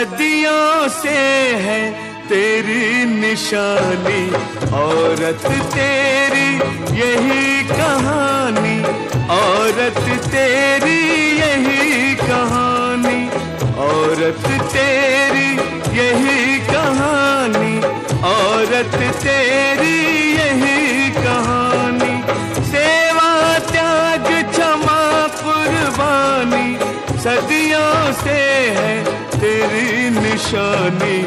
सदियों से है तेरी निशानी, औरत तेरी यही कहानी, औरत तेरी यही कहानी, औरत तेरी यही कहानी, औरत तेरी यही कहानी। सेवा त्याग क्षमा कुर्बानी, सदियों से है तेरी निशानी,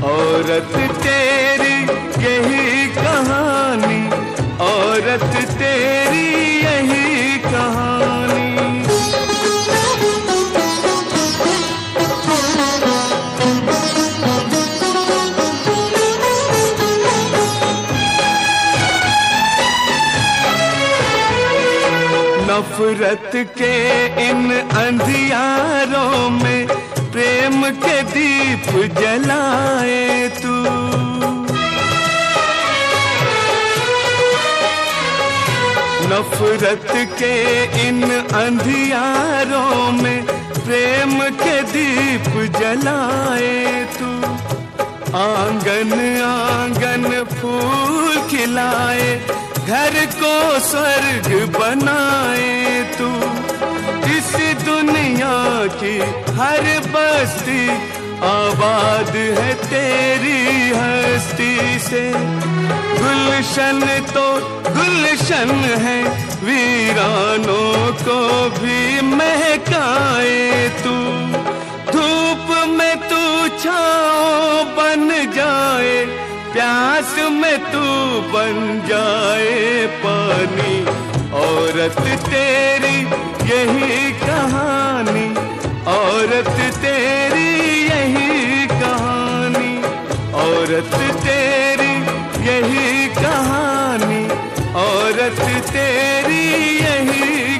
औरत तेरी यही कहानी, औरत तेरी यही कहानी। नफरत के इन अंधियारों में प्रेम के दीप जलाए तू, नफरत के इन अंधियारों में प्रेम के दीप जलाए तू। आंगन आंगन फूल खिलाए, घर को स्वर्ग बनाए तू। इस दुनिया की हर बस्ती आबाद है तेरी हस्ती से। गुलशन तो गुलशन है, वीरानों को भी महकाए तू। धूप में तू छाँव बन जाए, प्यास में तू बन जाए पानी, औरत तेरी यही कहानी, औरत तेरी यही कहानी, औरत तेरी यही कहानी, औरत तेरी यही